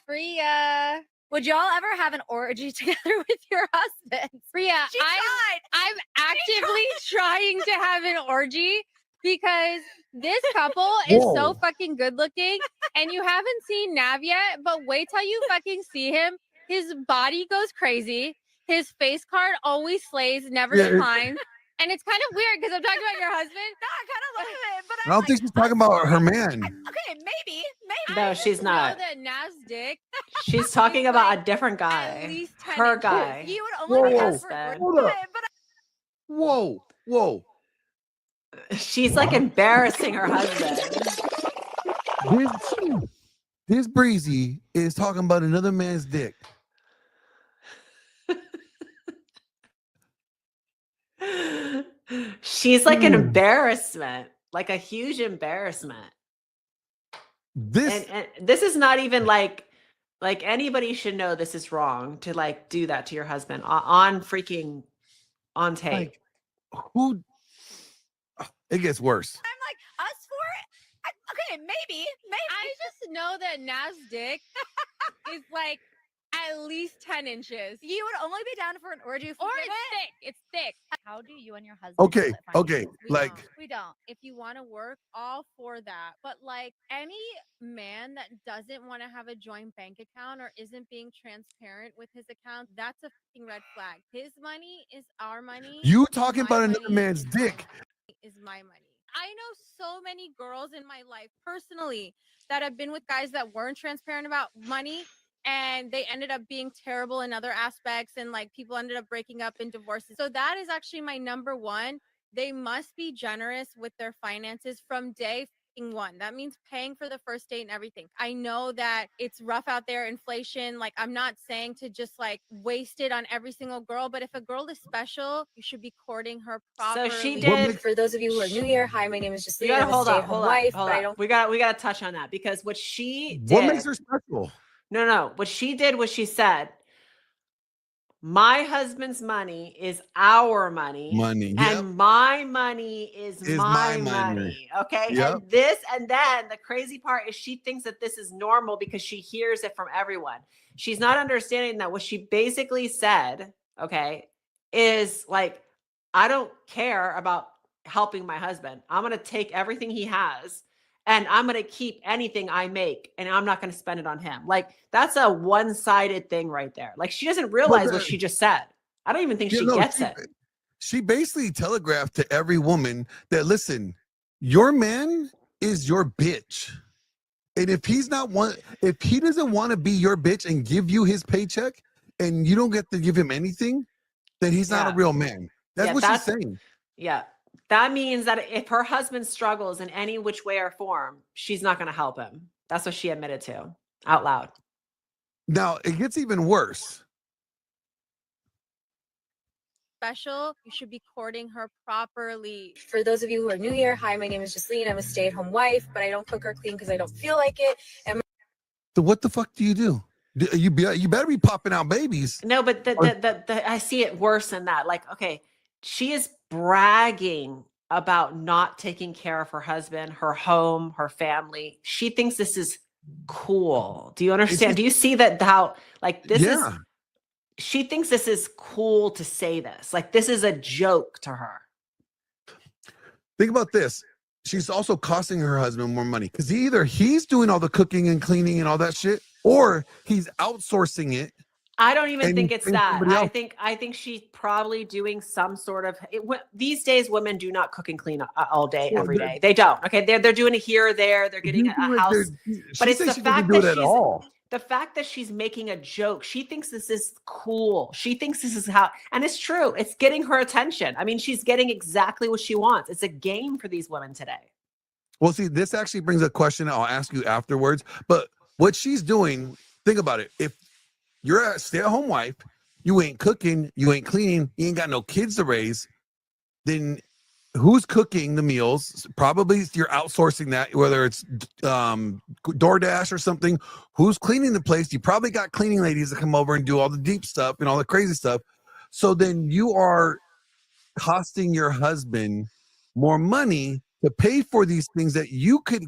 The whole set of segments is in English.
Priya, would y'all ever have an orgy together with your husband? Priya, I'm actively trying to have an orgy because this couple is so fucking good looking, and you haven't seen Nav yet, but wait till you fucking see him. His body goes crazy. His face card always slays, never declines. And it's kind of weird because I'm talking about your husband. No, I kind of love it, but I don't think she's talking about her man. Okay, maybe. No, she's not. Know that Nav's dick. She's talking about like a different at guy. least 10 Her inches. guy. You would only be Whoa, asked for husband. Hold up. but Whoa. She's like embarrassing her husband. This breezy is talking about another man's dick. She's like an embarrassment, like a huge embarrassment. And this is not even like anybody should know this is wrong to like do that to your husband on tape. Like, who? It gets worse. I'm like, us for it? Okay, maybe. I just know that Nav's dick is like at least 10 inches. You would only be down for an orgy if we Or did it's it. thick. It's thick. How do you and your husband Okay, split okay. finances? Like, We don't. If you want to work, all for that. But like any man that doesn't want to have a joint bank account or isn't being transparent with his account, that's a fucking red flag. His money is our money. you talking My about another money man's is dick. my money. I know so many girls in my life personally that have been with guys that weren't transparent about money, and they ended up being terrible in other aspects, and like people ended up breaking up and divorces. So that is actually my number one. They must be generous with their finances from day one. That means paying for the first date and everything. I know that it's rough out there, inflation. Like, I'm not saying to just like waste it on every single girl, but if a girl is special, you should be courting her properly. So she did. For those of you who are new here, hi, my name is You Justine. gotta I'm a hold stay-at-home on. wife, but I don't. We gotta touch on that because what she did. What makes her special? No. What she did was she said, my husband's money is our money. And my money is my money. Okay. Yep. And then the crazy part is she thinks that this is normal because she hears it from everyone. She's not understanding that what she basically said, okay, is like, I don't care about helping my husband. I'm going to take everything he has and I'm going to keep anything I make and I'm not going to spend it on him. Like, that's a one-sided thing right there. Like, she doesn't realize what she just said. I don't even think she gets it. She basically telegraphed to every woman that, listen, your man is your bitch. And if he doesn't want to be your bitch and give you his paycheck and you don't get to give him anything, then he's not a real man. That's what she's saying. Yeah. That means that if her husband struggles in any which way or form, she's not going to help him. That's what she admitted to out loud. Now, it gets even worse. Special, you should be courting her properly. For those of you who are new here, hi, my name is Justine. I'm a stay-at-home wife, but I don't cook or clean because I don't feel like it. And So what the fuck do you do? You better be popping out babies. No, but I see it worse than that. Like, okay, she is bragging about not taking care of her husband, her home, her family. She thinks this is cool. Do you understand? Do you see that how like this is she thinks this is cool to say this. Like, this is a joke to her. Think about this. She's also costing her husband more money because either he's doing all the cooking and cleaning and all that shit, or he's outsourcing it. I don't even think it's that. I think she's probably doing some sort of. These days, women do not cook and clean all day, every day. They don't. Okay, they're doing it here or there. They're getting a house, but it's the fact that she's making a joke. She thinks this is cool. She thinks this is how, and it's true. It's getting her attention. I mean, she's getting exactly what she wants. It's a game for these women today. Well, see, this actually brings a question I'll ask you afterwards. But what she's doing, think about it. If you're a stay-at-home wife, you ain't cooking, you ain't cleaning, you ain't got no kids to raise, then who's cooking the meals? Probably you're outsourcing that, whether it's DoorDash or something. Who's cleaning the place? You probably got cleaning ladies that come over and do all the deep stuff and all the crazy stuff. So then you are costing your husband more money to pay for these things that you could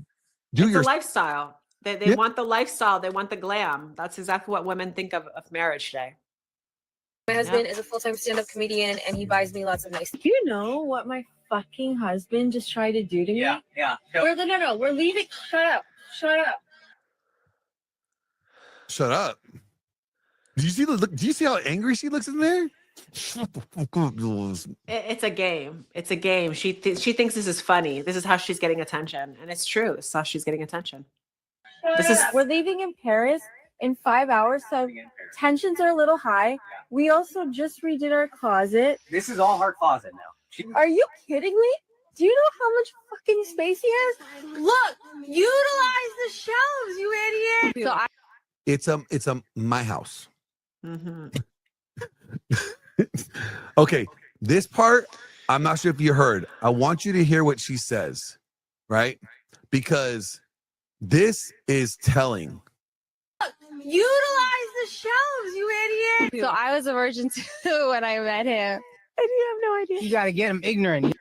do. It's a lifestyle. They Yeah. want the lifestyle. They want the glam. That's exactly what women think of marriage today. My husband is a full-time stand-up comedian, and he buys me lots of nice. Do you know what my fucking husband just tried to do to me? Yeah. No, we're leaving. Shut up. Shut up. Do you see the look? Do you see how angry she looks in there? Shut the fuck up, Jules. It's a game. It's a game. She thinks this is funny. This is how she's getting attention, and it's true. This is how she's getting attention. We're leaving in Paris in 5 hours, so tensions are a little high. We also just redid our closet. This is all her closet now. Are you kidding me? Do you know how much fucking space he has? Look, utilize the shelves, you idiot. So It's my house. Mm-hmm. Okay, this part, I'm not sure if you heard. I want you to hear what she says, right? Because this is telling. utilize the shelves, you idiot. So I was a virgin too when I met him. And you have no idea. You gotta get him ignorant.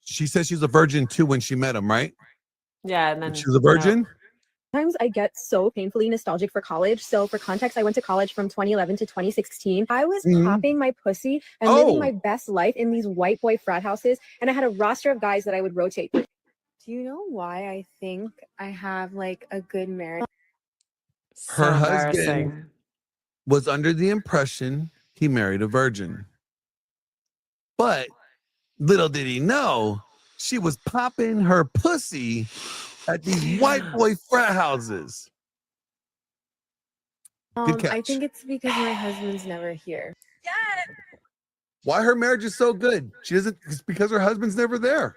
She says she's a virgin too when she met him, right? Yeah, and then She was a virgin? Sometimes I get so painfully nostalgic for college. So for context, I went to college from 2011 to 2016. I was popping my pussy and living my best life in these white boy frat houses. And I had a roster of guys that I would rotate through. Do you know why I think I have like a good marriage? Her husband embarrassing. was under the impression he married a virgin. But little did he know, she was popping her pussy at these white boy frat houses. Good catch. I think it's because my husband's never here. Why her marriage is so good? She doesn't. It's because her husband's never there.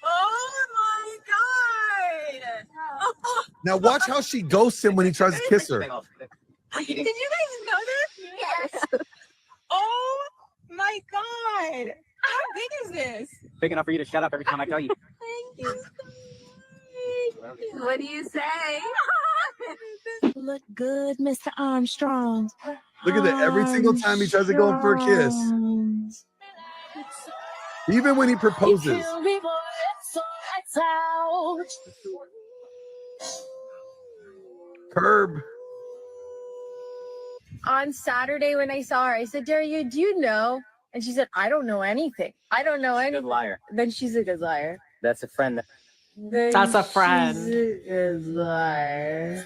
Oh my god! Now watch how she ghosts him when he tries to kiss her. Did you guys know this? Yes. Oh my god! How big is this? Big enough for you to shut up every time I tell you. Thank you. What do you say? Look good, Mr. Armstrong. Look at that. Every single time he tries to go in for a kiss. Even when he proposes. Curb. On Saturday when I saw her, I said, Daria, do you know? And she said, I don't know anything. I don't know Good anything. liar. Then she's a good liar. That's a friend. That's a friend. She's a good liar.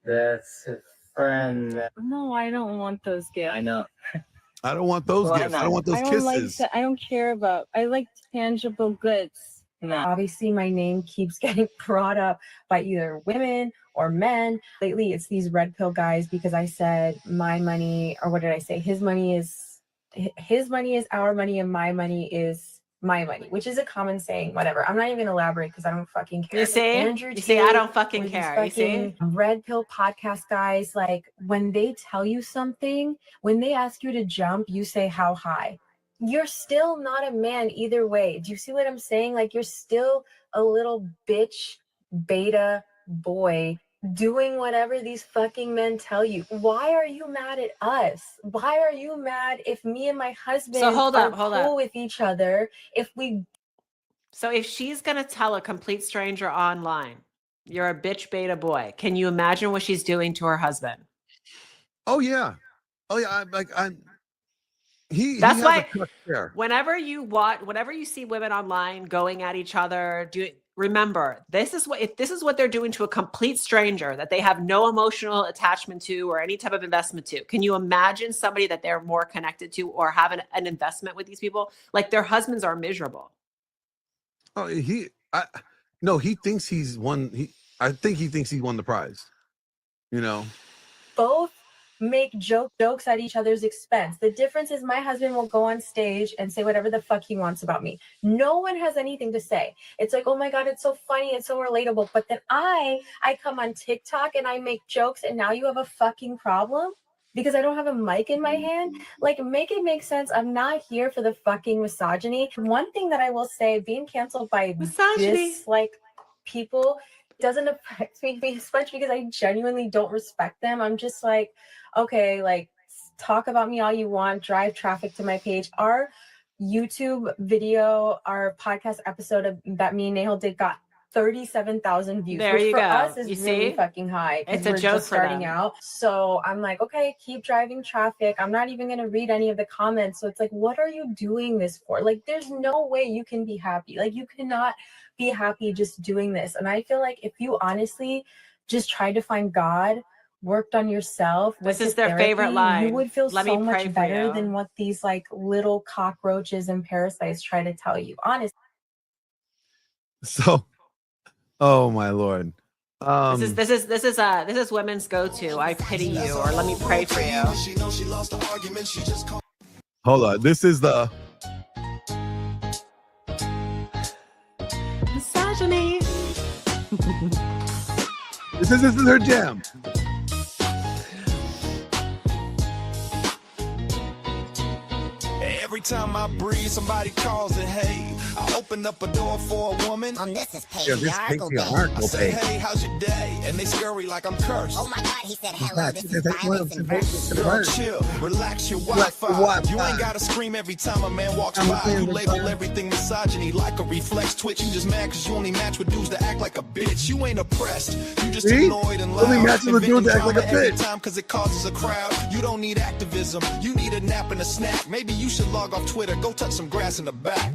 That's a friend. No, I don't want those gifts. I know. I don't want those Well, gifts. no. I don't want those I don't kisses. I don't care about. I like tangible goods. No. Obviously, my name keeps getting brought up by either women or men. Lately, it's these red pill guys because I said my money, or what did I say? His money is our money, and my money is my money, which is a common saying. Whatever. I'm not even gonna elaborate because I don't fucking care. You see? Andrew You see, Tate I don't fucking or these care. You see? fucking red pill podcast guys, like when they tell you something, when they ask you to jump, you say how high. You're still not a man either way. Do you see what I'm saying? Like you're still a little bitch beta boy doing whatever these fucking men tell you. Why are you mad at us? Why are you mad if me and my husband hold are up. with each other? If we So if she's gonna tell a complete stranger online, you're a bitch beta boy, can you imagine what she's doing to her husband? Oh yeah. That's he has why a touch there. whenever you see women online going at each other, remember this is what they're doing to a complete stranger that they have no emotional attachment to or any type of investment to. Can you imagine somebody that they're more connected to or have an investment with these people? Like their husbands are miserable. Oh, he thinks he's won. I think he thinks he won the prize. You know. both make jokes at each other's expense. The difference is my husband will go on stage and say whatever the fuck he wants about me. No one has anything to say. It's like, oh my God, it's so funny, it's so relatable. But then I come on TikTok and I make jokes and now you have a fucking problem because I don't have a mic in my hand. Like, make it make sense. I'm not here for the fucking misogyny. One thing that I will say, being canceled by Misogyny. people doesn't affect me as much because I genuinely don't respect them. I'm just like, okay, like talk about me all you want, drive traffic to my page. Our YouTube video, our podcast episode that me and Nahal did got 37,000 views. There which you for go. us is You really see? fucking high. 'Cause It's a we're joke just for starting them. out. So I'm like, okay, keep driving traffic. I'm not even gonna read any of the comments. So it's like, what are you doing this for? Like, there's no way you can be happy. Like, you cannot be happy just doing this. And I feel like if you honestly just tried to find God, worked on yourself, This went to is their favorite therapy, line. you would feel Let me so pray much for better you. than what these like little cockroaches and parasites try to tell you. Honestly. So, oh my Lord. This is women's go-to. I pity you, or let me pray for you. Hold on. This is the Misogyny. this is her jam. Every time I breathe, somebody calls it, hey. I open up a door for a woman. This is Yeah, this patriarchal I say, page. hey, how's your day? And they scurry like I'm cursed. Oh my God, he said hello. This is violence and verse. Girl, chill, relax your Wi-Fi. You ain't gotta scream every time a man walks by. You label everything misogyny like a reflex twitch. You just mad cause you only match with dudes that act like a bitch. You ain't oppressed, you just See? annoyed and Only loud. matches with dudes that act like a Inventing drama every bitch. time cause it causes a crowd. You don't need activism, you need a nap and a snack. Maybe you should log off Twitter, go touch some grass in the back.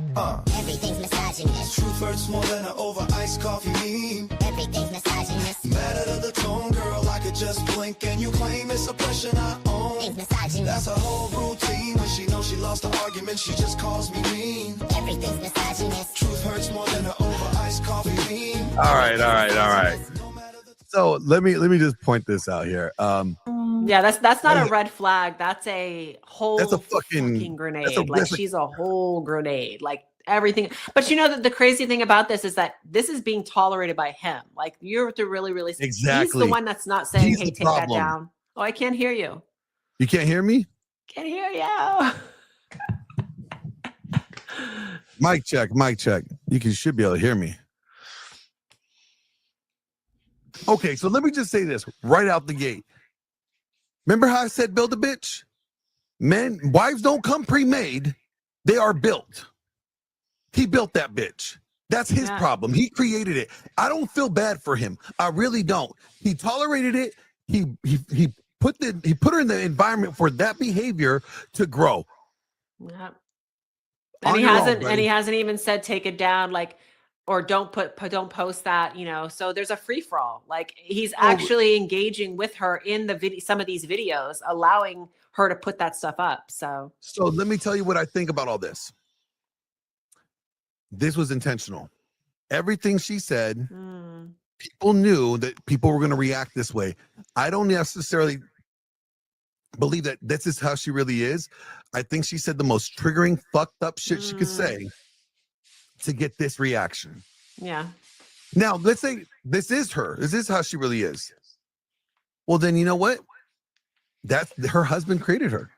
Everything's misogynist. Truth hurts more than an over iced coffee meme. Everything's misogynist. Matter to the tone, girl, I could just blink and you claim it's oppression I own. Everything's misogynist. That's her whole routine. When she knows she lost the argument, she just calls me mean. Everything's misogynist. Truth hurts more than an over iced coffee meme. All right. So let me just point this out here. Yeah, that's not a red flag. That's a whole That's a fucking grenade. that's a- She's a whole grenade. Like everything. But you know that the crazy thing about this is that this is being tolerated by him. Like you have to really he's Exactly. the one that's not saying, He's hey, the take that problem. down. Oh, I can't hear you. You can't hear me? Can't hear you. Mic check. You should be able to hear me. Okay, so let me just say this right out the gate. Remember how I said build a bitch? Wives don't come pre-made. They are built. He built that bitch. That's his problem. He created it. I don't feel bad for him. I really don't. He tolerated it. He put her in the environment for that behavior to grow. Yeah. And he hasn't even said take it down, like, or don't post that, you know. So there's a free for all. Like he's actually engaging with her in the video, some of these videos, allowing her to put that stuff up. So let me tell you what I think about all this. This was intentional. Everything she said, people knew that people were going to react this way. I don't necessarily believe that this is how she really is. I think she said the most triggering, fucked up shit she could say to get this reaction. Yeah. Now, let's say this is her. This is how she really is. Well, then you know what? That's her husband created her.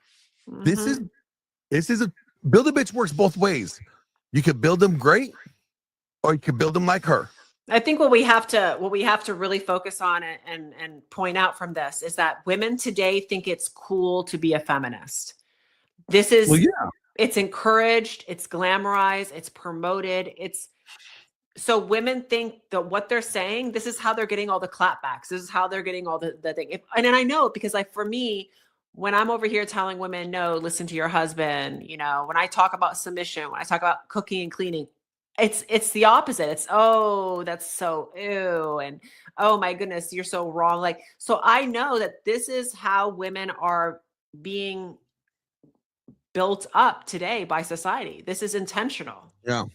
This is a build a bitch works both ways. You could build them great, or you could build them like her. I think what we have to really focus on and point out from this is that women today think it's cool to be a feminist. This is it's encouraged, it's glamorized, it's promoted. So women think that what they're saying, this is how they're getting all the clapbacks. This is how they're getting all the thing. And I know, because like for me, when I'm over here telling women, no, listen to your husband, you know, when I talk about submission, when I talk about cooking and cleaning, it's the opposite. It's, oh, that's so ew. And oh my goodness, you're so wrong. Like, so I know that this is how women are being built up today by society. This is intentional. Yeah.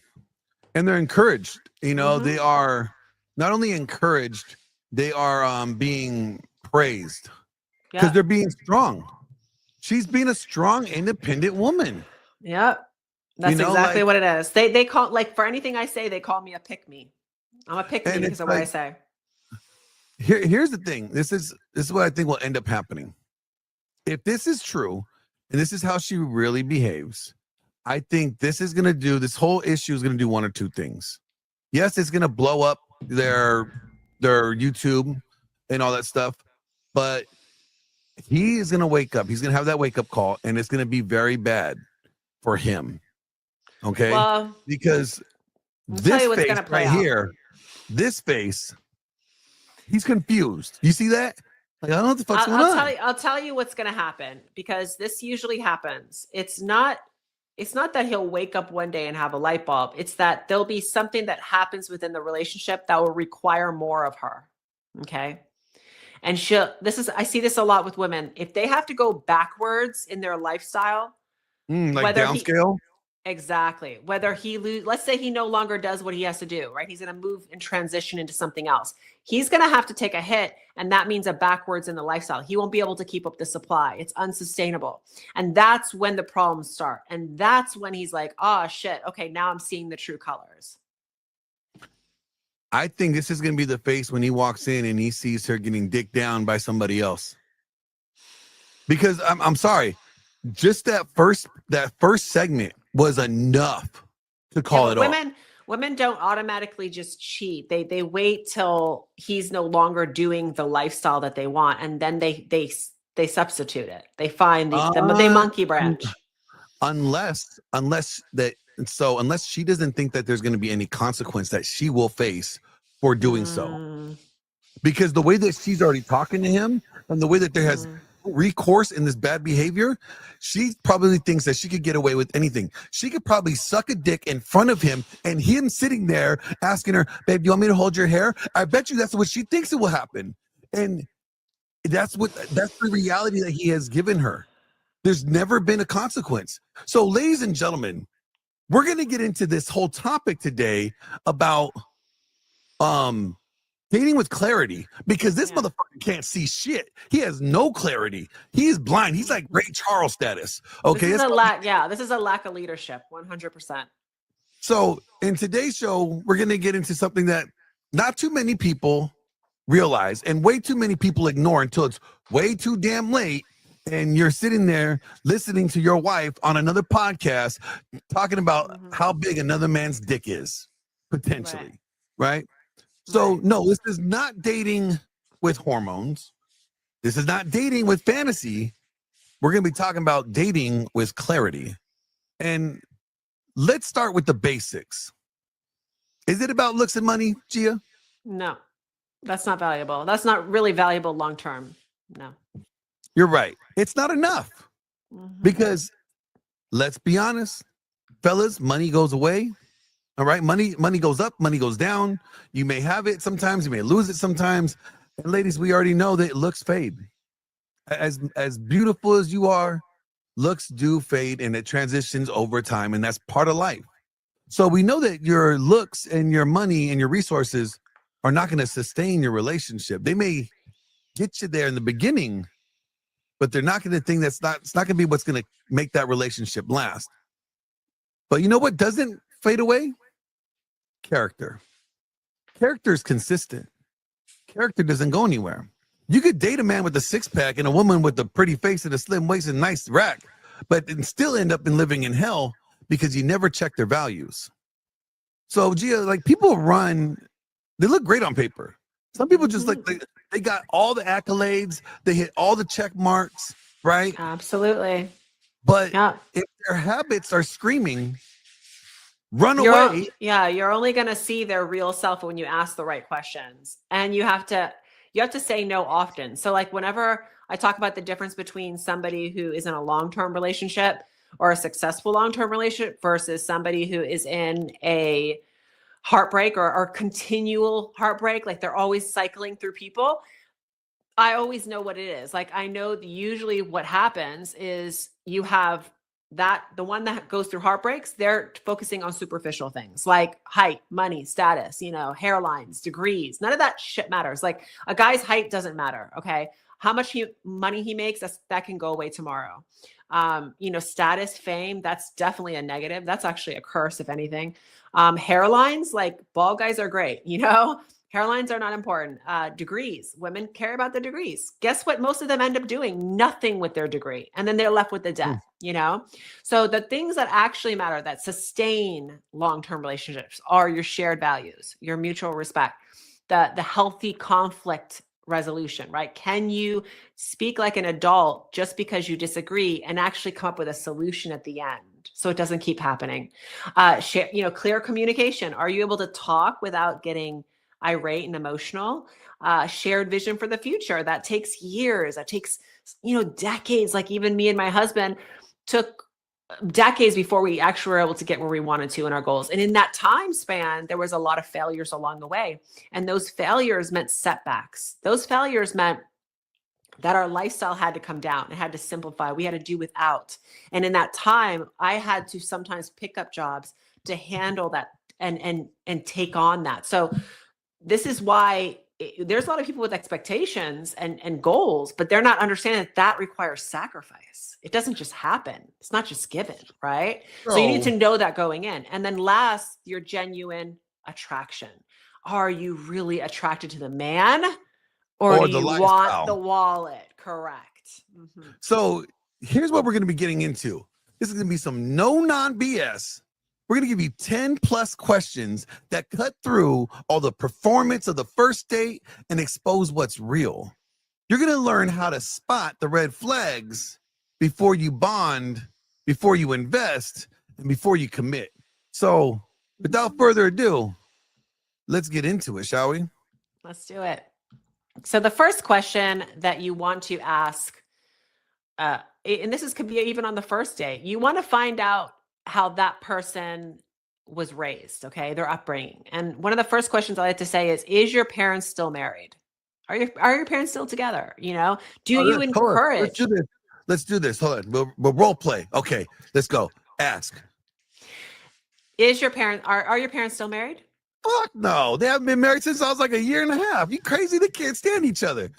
And they're encouraged, you know, they are not only encouraged, they are being praised because they're being strong. She's being a strong, independent woman. Yep. That's exactly what it is. They call, like, for anything I say, they call me a pick-me. I'm a pick-me because of what I say. Here's the thing. This is what I think will end up happening. If this is true, and this is how she really behaves, I think this whole issue is going to do one or two things. Yes, it's going to blow up their YouTube and all that stuff, but he is going to wake up. He's going to have that wake up call, and it's going to be very bad for him. Okay? Well, because I'll tell this you what's face gonna play right out. here This face, he's confused. You see that? Like, I don't know what the fuck's going on. I'll tell you what's going to happen, because this usually happens. It's not that he'll wake up one day and have a light bulb. It's that there'll be something that happens within the relationship that will require more of her. Okay. And I see this a lot with women. If they have to go backwards in their lifestyle, like downscale. Exactly. Whether let's say he no longer does what he has to do, right? He's going to move and transition into something else. He's going to have to take a hit. And that means a backwards in the lifestyle. He won't be able to keep up the supply. It's unsustainable. And that's when the problems start. And that's when he's like, oh shit. Okay. Now I'm seeing the true colors. I think this is going to be the face when he walks in and he sees her getting dicked down by somebody else. Because I'm sorry, just that first segment was enough to call it off. Women don't automatically just cheat. They wait till he's no longer doing the lifestyle that they want, and then they substitute it. They find the monkey branch. Unless she doesn't think that there's going to be any consequence that she will face for doing so. Because the way that she's already talking to him and the way that there has recourse in this bad behavior, she probably thinks that she could get away with anything. She could probably suck a dick in front of him and him sitting there asking her, babe, do you want me to hold your hair? I bet you that's what she thinks it will happen. And that's the reality that he has given her. There's never been a consequence. So ladies and gentlemen, we're going to get into this whole topic today about dating with clarity, because this motherfucker can't see shit. He has no clarity. He is blind. He's like Ray Charles status. Okay. This is a lack of leadership. 100%. So in today's show, we're going to get into something that not too many people realize and way too many people ignore until it's way too damn late. And you're sitting there listening to your wife on another podcast talking about how big another man's dick is, potentially. Right? So, no, this is not dating with hormones. This is not dating with fantasy. We're going to be talking about dating with clarity. And let's start with the basics. Is it about looks and money, Gia? No, that's not valuable. That's not really valuable long term. No. You're right. It's not enough. Because let's be honest, fellas, money goes away. All right. Money goes up, money goes down. You may have it sometimes, you may lose it sometimes. And ladies, we already know that looks fade. As beautiful as you are, looks do fade, and it transitions over time, and that's part of life. So we know that your looks and your money and your resources are not going to sustain your relationship. They may get you there in the beginning, but they're not going to think it's not going to be what's going to make that relationship last. But you know what doesn't fade away? Character. Character is consistent. Character doesn't go anywhere. You could date a man with a six-pack and a woman with a pretty face and a slim waist and nice rack, but still end up living in hell because you never check their values. So, Gia, like, people they look great on paper. Some people just they got all the accolades, they hit all the check marks, right? Absolutely. But if their habits are screaming, run away. You're only going to see their real self when you ask the right questions. And you have to say no often. So like whenever I talk about the difference between somebody who is in a long-term relationship or a successful long-term relationship versus somebody who is in a heartbreak or continual heartbreak, like they're always cycling through people, I always know what it is. Like I know usually what happens is you have the one that goes through heartbreaks, they're focusing on superficial things like height, money, status, hairlines, degrees. None of that shit matters. Like a guy's height doesn't matter. Okay. How much money he makes, that can go away tomorrow. Status, fame, that's definitely a negative. That's actually a curse, if anything. Hairlines, like bald guys are great. Hairlines are not important. Degrees, women care about the degrees. Guess what? Most of them end up doing nothing with their degree. And then they're left with the debt, So the things that actually matter that sustain long-term relationships are your shared values, your mutual respect, the healthy conflict resolution, right? Can you speak like an adult just because you disagree and actually come up with a solution at the end so it doesn't keep happening? Clear communication. Are you able to talk without getting irate and emotional. Shared vision for the future. That takes years. That takes, decades. Like even me and my husband took decades before we actually were able to get where we wanted to in our goals. And in that time span, there was a lot of failures along the way. And those failures meant setbacks. Those failures meant that our lifestyle had to come down. It had to simplify. We had to do without. And in that time, I had to sometimes pick up jobs to handle that and take on that. So this is why there's a lot of people with expectations and goals, but they're not understanding that requires sacrifice. It doesn't just happen. It's not just given, right? No. So you need to know that going in. And then last, your genuine attraction. Are you really attracted to the man or do the you lifestyle. want the wallet? Correct. Mm-hmm. So here's what we're going to be getting into. This is going to be some no BS. We're going to give you 10 plus questions that cut through all the performance of the first date and expose what's real. You're going to learn how to spot the red flags before you bond, before you invest, and before you commit. So without further ado, let's get into it, shall we? Let's do it. So the first question that you want to ask, and could be even on the first date, you want to find out how that person was raised, okay, their upbringing. And one of the first questions I like to say is your parents still married? Are your parents still together? Do you encourage? Let's do this. Hold on. We'll role play. Okay, let's go. Ask. Are your parents still married? Fuck no. They haven't been married since I was like a year and a half. You crazy? They can't stand each other.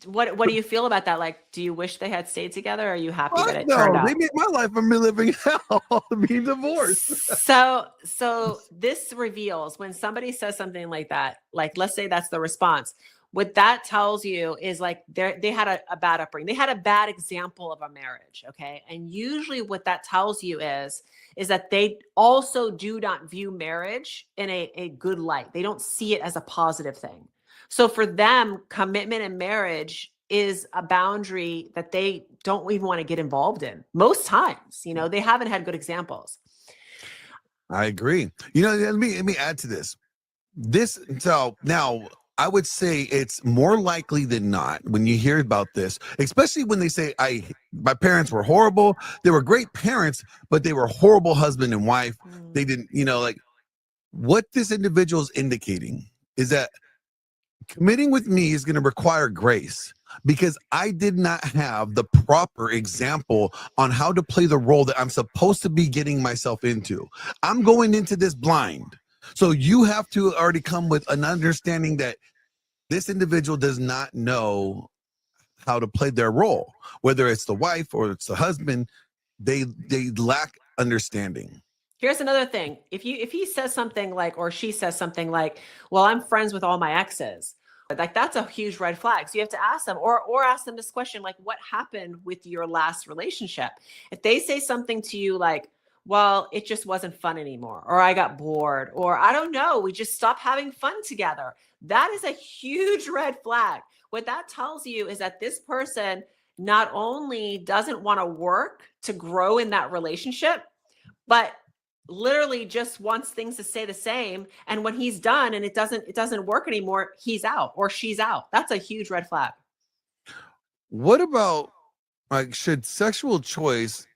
What do you feel about that? Like, do you wish they had stayed together? Or are you happy that it no, turned out? They made my life a living hell being divorced. So this reveals when somebody says something like that, like let's say that's the response. What that tells you is like they had a bad upbringing. They had a bad example of a marriage. Okay. And usually what that tells you is that they also do not view marriage in a good light. They don't see it as a positive thing. So for them, commitment and marriage is a boundary that they don't even want to get involved in. Most times, they haven't had good examples. I agree. Let me add to this. So now I would say it's more likely than not when you hear about this, especially when they say my parents were horrible. They were great parents, but they were horrible husband and wife. They didn't, like what this individual is indicating is that committing with me is going to require grace because I did not have the proper example on how to play the role that I'm supposed to be getting myself into. I'm going into this blind. So you have to already come with an understanding that this individual does not know how to play their role, whether it's the wife or it's the husband, they lack understanding. Here's another thing. If he says something like, or she says something like, well, I'm friends with all my exes, like that's a huge red flag. So you have to ask them or ask them this question, like what happened with your last relationship? If they say something to you like, well, it just wasn't fun anymore, or I got bored, or I don't know, we just stopped having fun together. That is a huge red flag. What that tells you is that this person not only doesn't want to work to grow in that relationship, but literally just wants things to stay the same. And when he's done and it doesn't work anymore, he's out or she's out. That's a huge red flag. What about like, should sexual choice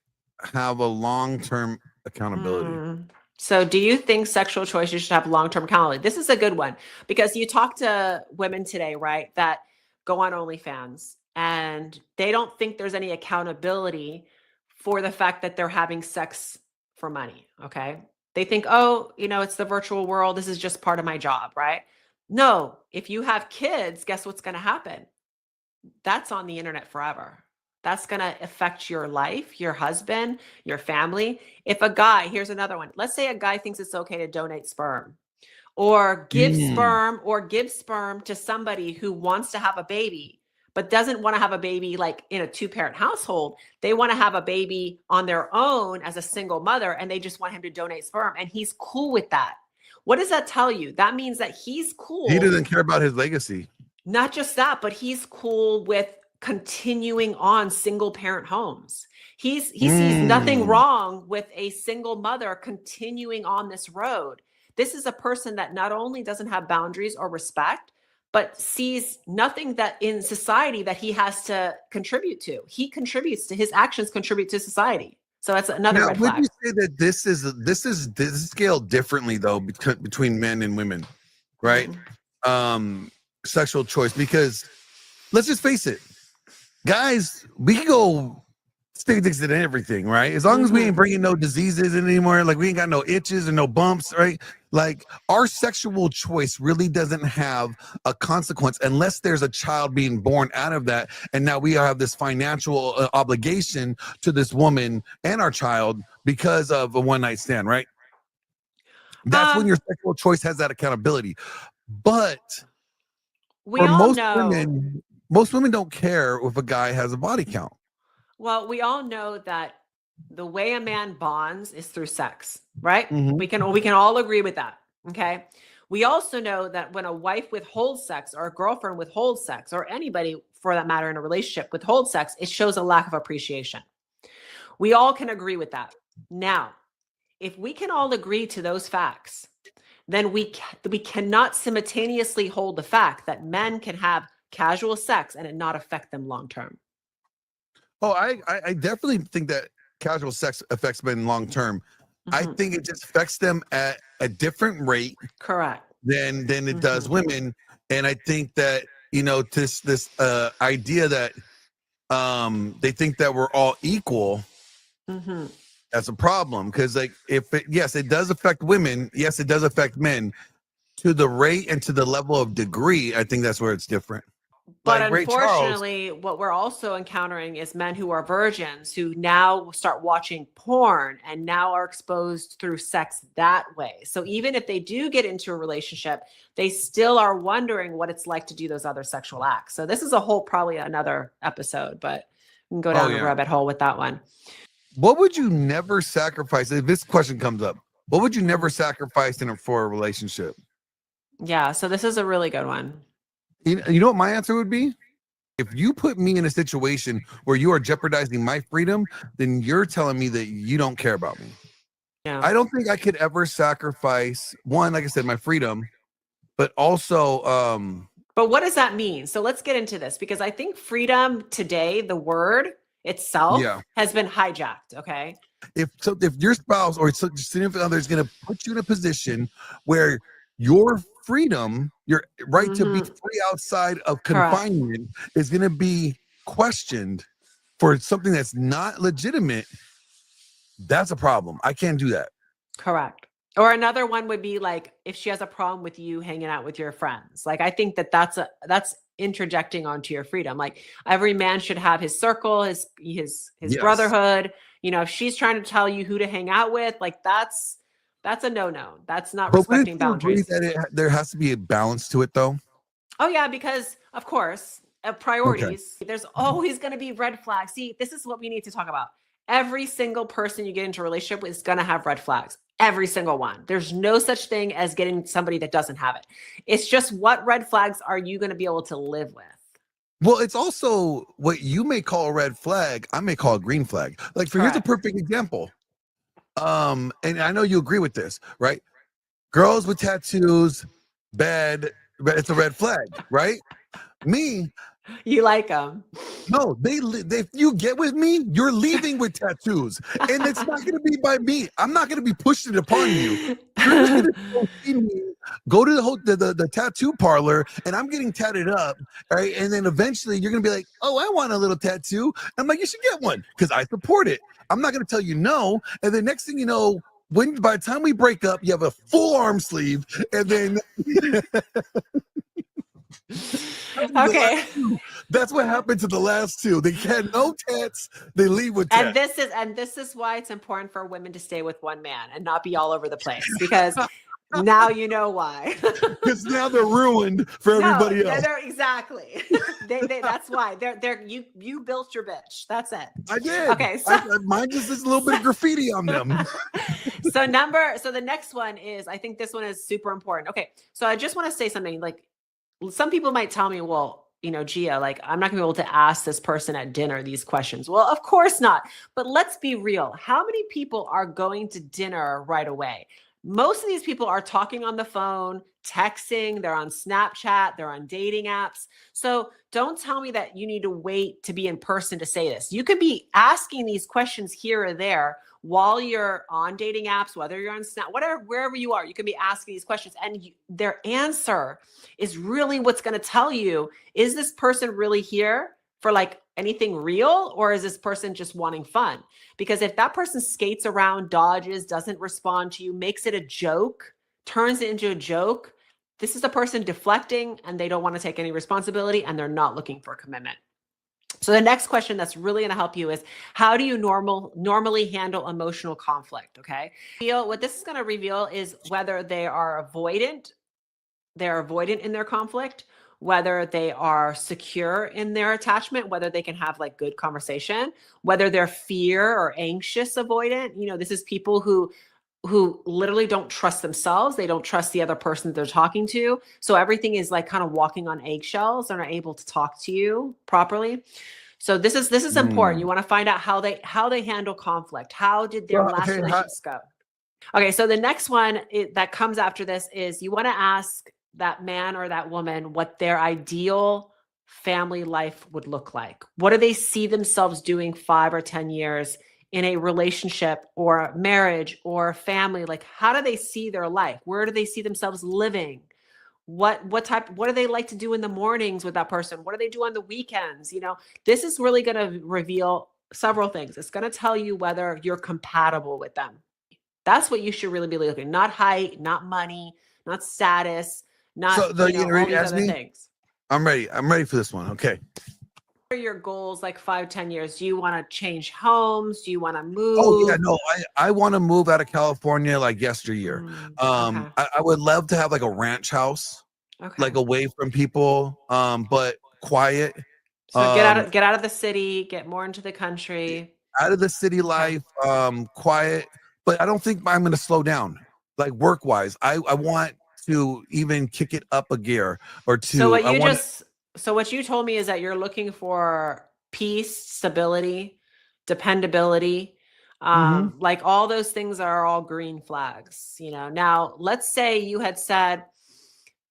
have a long-term accountability? So do you think sexual choices should have long-term accountability? This is a good one because you talk to women today, right, that go on OnlyFans and they don't think there's any accountability for the fact that they're having sex for money. Okay. They think, oh, it's the virtual world. This is just part of my job, right? No, if you have kids, guess what's going to happen? That's on the internet forever. That's going to affect your life, your husband, your family. If a guy, here's another one. Let's say a guy thinks it's okay to donate sperm or give sperm to somebody who wants to have a baby, but doesn't want to have a baby like in a 2-parent household. They want to have a baby on their own as a single mother, and they just want him to donate sperm. And he's cool with that. What does that tell you? That means that he's cool. He doesn't care about his legacy. Not just that, but he's cool with continuing on single parent homes. He sees nothing wrong with a single mother continuing on this road This is a person that not only doesn't have boundaries or respect, but sees nothing that in society that he has to contribute to. He contributes to, his actions contribute to society. So that's another red would flag. you say that this is scaled differently though between men and women, right? Sexual choice, because let's just face it, guys, we can go stick dicks in everything, right? As long as we ain't bringing no diseases in anymore, like we ain't got no itches and no bumps, right? Like our sexual choice really doesn't have a consequence unless there's a child being born out of that. And now we have this financial obligation to this woman and our child because of a one night stand, right? That's when your sexual choice has that accountability. But we all know, most women don't care if a guy has a body count. Well, we all know that the way a man bonds is through sex, right? We can all agree with that. Okay. We also know that when a wife withholds sex or a girlfriend withholds sex or anybody for that matter in a relationship withholds sex, it shows a lack of appreciation. We all can agree with that. Now, if we can all agree to those facts, then we cannot simultaneously hold the fact that men can have casual sex and it not affect them long term. Oh, I definitely think that casual sex affects men long term. I think it just affects them at a different rate, correct, than it does women. And I think that, you know, this idea that they think that we're all equal, that's a problem. Because like yes, it does affect women. Yes, it does affect men to the rate and to the level of degree. I think that's where it's different. But like unfortunately, what we're also encountering is men who are virgins who now start watching porn and now are exposed through sex that way. So even if they do get into a relationship, they still are wondering what it's like to do those other sexual acts. So this is probably another episode, but we can go down the rabbit hole with that one. What would you never sacrifice? If this question comes up, what would you never sacrifice for a relationship? Yeah, so this is a really good one. You know what my answer would be? If you put me in a situation where you are jeopardizing my freedom, then you're telling me that you don't care about me. Yeah. I don't think I could ever sacrifice, one, like I said, my freedom, but also but what does that mean? So let's get into this, because I think freedom today, the word itself has been hijacked. Okay. If your spouse or significant other is going to put you in a position where your freedom, your right to be free outside of confinement is going to be questioned for something that's not legitimate, that's a problem. I can't do that. Correct. Or another one would be like, if she has a problem with you hanging out with your friends, like, I think that's interjecting onto your freedom. Like, every man should have his circle, his brotherhood. You know, if she's trying to tell you who to hang out with, like, that's a no-no. That's not respecting boundaries. That there has to be a balance to it, though. Oh yeah, because of course, priorities. There's always going to be red flags. See, this is what we need to talk about. Every single person you get into a relationship with is going to have red flags. Every single one. There's no such thing as getting somebody that doesn't have it. It's just, what red flags are you going to be able to live with? Well, it's also what you may call a red flag, I may call a green flag. Like, here's a perfect example. And I know you agree with this, right? Girls with tattoos, bad, but it's a red flag, right? Me, you like them. No, if you get with me, you're leaving with tattoos, and it's not going to be by me. I'm not going to be pushing it upon you. You're just going to see me go to the tattoo parlor, and I'm getting tatted up, right? And then eventually you're going to be like, "Oh, I want a little tattoo." I'm like, "You should get one because I support it." I'm not going to tell you no, and then next thing you know, by the time we break up, you have a full arm sleeve, and then. Okay, that's what happened to the last two. They had no tats. They leave with tats. And this is why it's important for women to stay with one man and not be all over the place, because now you know why. Because now they're ruined for everybody else. Exactly. That's why you built your bitch. That's it. I did. Okay, so mine just is a little bit of graffiti on them. So the next one is, I think this one is super important. Okay, so I just want to say something. Like, some people might tell me, well, you know, Gia, like, I'm not gonna be able to ask this person at dinner these questions. Well, of course not. But let's be real. How many people are going to dinner right away? Most of these people are talking on the phone, texting, they're on Snapchat, they're on dating apps. So don't tell me that you need to wait to be in person to say this. You can be asking these questions here or there while you're on dating apps, whether you're on Snap, whatever, wherever you are, you can be asking these questions, and their answer is really what's going to tell you, is this person really here for like anything real, or is this person just wanting fun? Because if that person skates around, dodges, doesn't respond to you, makes it a joke, turns it into a joke, this is a person deflecting and they don't want to take any responsibility and they're not looking for a commitment. So the next question that's really going to help you is, how do you normally handle emotional conflict? Okay. What this is going to reveal is whether they are avoidant, they're avoidant in their conflict, whether they are secure in their attachment, whether they can have like good conversation, whether they're fear or anxious avoidant. You know, this is people who literally don't trust themselves. They don't trust the other person they're talking to. So everything is like kind of walking on eggshells and are able to talk to you properly. So this is important. You want to find out how they handle conflict. How did their last relationships go? Okay. So the next one that comes after this is, you want to ask that man or that woman what their ideal family life would look like. What do they see themselves doing 5 or 10 years in a relationship or marriage or family? Like, how do they see their life? Where do they see themselves living? What do they like to do in the mornings with that person? What do they do on the weekends? You know, this is really going to reveal several things. It's going to tell you whether you're compatible with them. That's what you should really be looking. Not height, not money, not status, not all these other things. I'm ready. I'm ready for this one. Okay. What are your goals like 5, 10 years? Do you want to change homes? Do you want to move? Oh yeah, no, I want to move out of California like yesteryear. Okay. I would love to have like a ranch house, like away from people, but quiet. So get out of the city, get more into the country. Out of the city life, quiet. But I don't think I'm going to slow down, like work wise. I want to even kick it up a gear or two. So what you told me is that you're looking for peace, stability, dependability. Like all those things are all green flags, you know. Now, let's say you had said,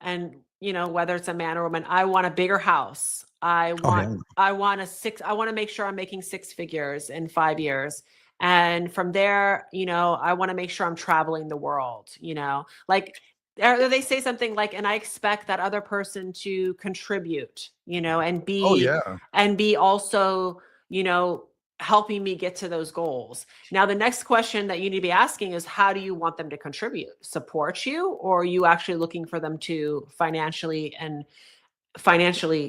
and you know, whether it's a man or woman, I want a bigger house. I want to make sure I'm making 6 figures in 5 years. And from there, you know, I want to make sure I'm traveling the world, you know, like, or they say something like, and I expect that other person to contribute, you know, and be also, you know, helping me get to those goals. Now, the next question that you need to be asking is, how do you want them to contribute? Support you, or are you actually looking for them to financially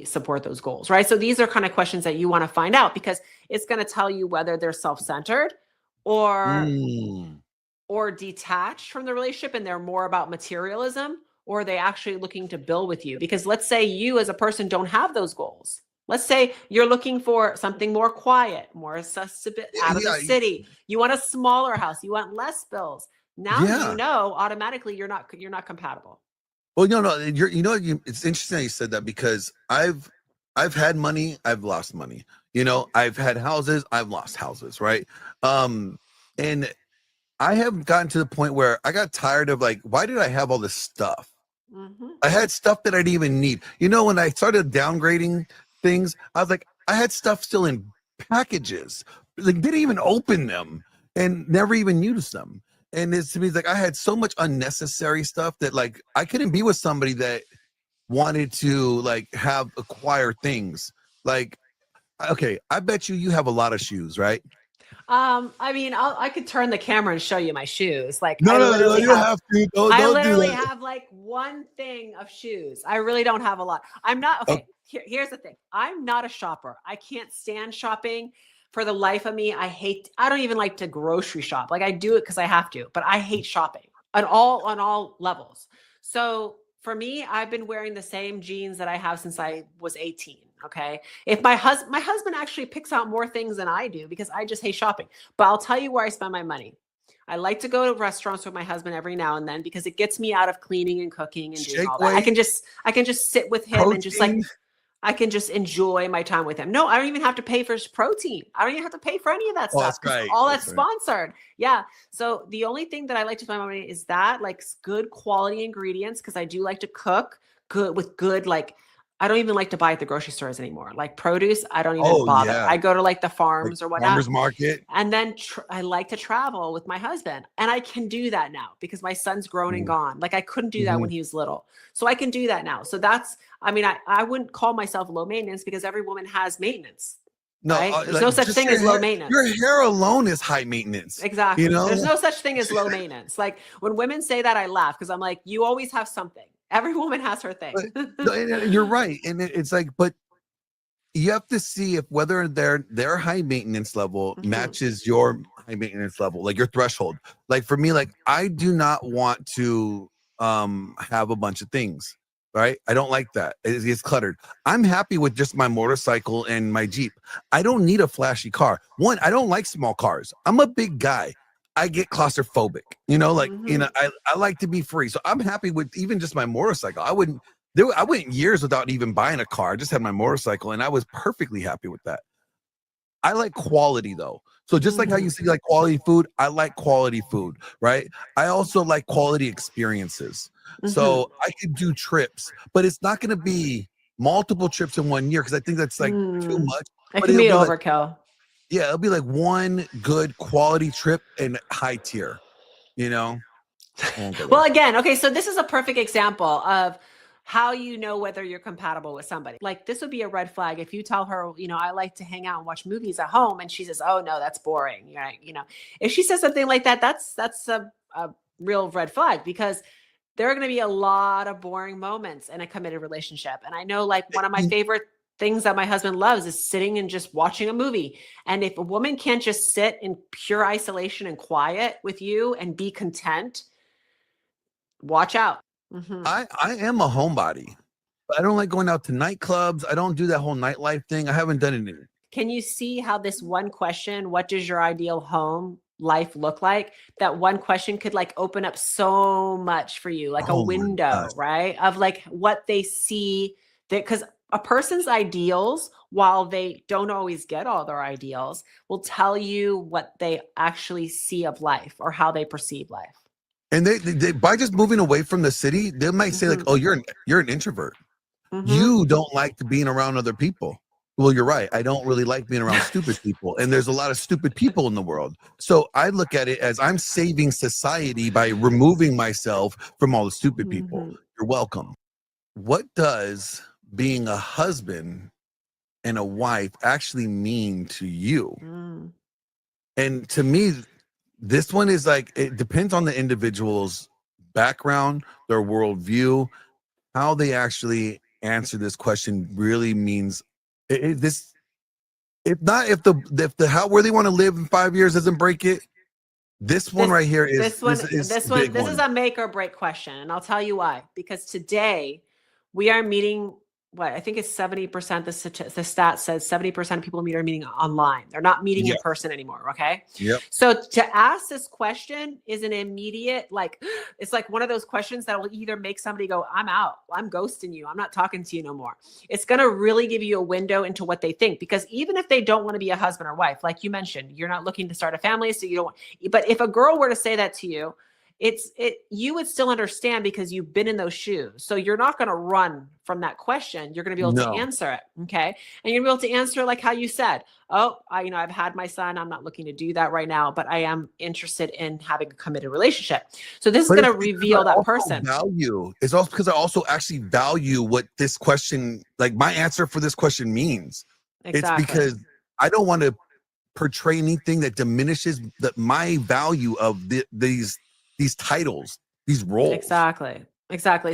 support those goals, right? So these are kind of questions that you want to find out, because it's going to tell you whether they're self-centered or detached from the relationship and they're more about materialism, or are they actually looking to build with you? Because let's say you as a person don't have those goals. Let's say you're looking for something more quiet, more accessible, out of the city. You want a smaller house. You want less bills. Now you know automatically you're not compatible. Well, no, it's interesting that you said that, because I've had money, I've lost money. You know, I've had houses, I've lost houses, right? And I have gotten to the point where I got tired of like, why did I have all this stuff? I had stuff that I didn't even need. You know, when I started downgrading things, I was like, I had stuff still in packages, like didn't even open them and never even used them. And it's, to me, it's like I had so much unnecessary stuff that like I couldn't be with somebody that wanted to like acquire things. Like, okay, I bet you have a lot of shoes, right? I mean, I could turn the camera and show you my shoes. Like, no, you don't have to. I literally have like one thing of shoes. I really don't have a lot. I'm not okay. Here's the thing. I'm not a shopper. I can't stand shopping for the life of me. I don't even like to grocery shop. Like I do it because I have to, but I hate shopping on all levels. So for me, I've been wearing the same jeans that I have since I was 18. Okay. If my husband actually picks out more things than I do, because I just hate shopping, but I'll tell you where I spend my money. I like to go to restaurants with my husband every now and then, because it gets me out of cleaning and cooking and doing all that. I can just sit with him and just like, I can just enjoy my time with him. No, I don't even have to pay for his protein. I don't even have to pay for any of that Oh, stuff. that's right. All That's that's right. sponsored. Yeah. So the only thing that I like to spend my money is that, like, good quality ingredients, because I do like to cook good with good, like, I don't even like to buy at the grocery stores anymore. Like produce, I don't even Oh bother. yeah, I go to like the like farms or whatnot. farmers market. And then I like to travel with my husband, and I can do that now because my son's grown and gone. Like I couldn't do that when he was little. So I can do that now. So that's, I mean, I wouldn't call myself low maintenance because every woman has maintenance. No, Right? There's like, no such just thing your as low hair- maintenance. Your hair alone is high maintenance. Exactly. You know, There's no such thing as low maintenance. Like when women say that, I laugh because I'm like, you always have something. Every woman has her thing. No, and you're right, and it's like, but you have to see if whether their high maintenance level matches your high maintenance level, like your threshold. Like for me, like I do not want to have a bunch of things, right? I don't like that. It gets cluttered. I'm happy with just my motorcycle and my Jeep. I don't need a flashy car. One, I don't like small cars. I'm a big guy. I get claustrophobic, you know, like, you know, I like to be free. So I'm happy with even just my motorcycle. I went years without even buying a car. I just had my motorcycle and I was perfectly happy with that. I like quality though. So just like how you see like quality food, I like quality food, right? I also like quality experiences. So I could do trips, but it's not going to be multiple trips in 1 year because I think that's like too much. It But can be it'll be overkill. yeah, it'll be like one good quality trip and high tier, you know? Well, again, okay, so this is a perfect example of how you know whether you're compatible with somebody. Like this would be a red flag if you tell her, you know, I like to hang out and watch movies at home, and she says, "Oh no, that's boring." Right? You know, if she says something like that, that's a real red flag because there are going to be a lot of boring moments in a committed relationship. And I know, like, one of my favorite things that my husband loves is sitting and just watching a movie. And if a woman can't just sit in pure isolation and quiet with you and be content, watch out. I am a homebody. I don't like going out to nightclubs. I don't do that whole nightlife thing. I haven't done it. Can you see how this one question, what does your ideal home life look like? That one question could like open up so much for you, like a window, right? Of like what they see, that because a person's ideals, while they don't always get all their ideals, will tell you what they actually see of life or how they perceive life. And they by just moving away from the city, they might say like, "Oh, you're an introvert. You don't like being around other people." Well, you're right. I don't really like being around stupid people, and there's a lot of stupid people in the world. So I look at it as I'm saving society by removing myself from all the stupid people. You're welcome. What does being a husband and a wife actually mean to you? And to me, this one is like, it depends on the individual's background, their worldview, how they actually answer this question really means this. If not, if the how where they want to live in 5 years doesn't break it, this one right here is this is a make or break question, and I'll tell you why. Because today we are meeting. What I think it's 70%. The stat says 70% of people are meeting online. They're not meeting in person anymore. Okay. Yep. So to ask this question is an immediate, like, it's like one of those questions that will either make somebody go, "I'm out. I'm ghosting you. I'm not talking to you no more." It's going to really give you a window into what they think, because even if they don't want to be a husband or wife, like you mentioned, you're not looking to start a family. So you don't, but if a girl were to say that to you, you would still understand because you've been in those shoes. So you're not going to run from that question. You're going to be able to answer it. Okay. And you're going to be able to answer like how you said, "Oh, I've had my son. I'm not looking to do that right now, but I am interested in having a committed relationship." So this is going to reveal that person. Value. It's also because I also actually value what this question, like my answer for this question means. Exactly. It's because I don't want to portray anything that diminishes my value of these titles, these roles. Exactly.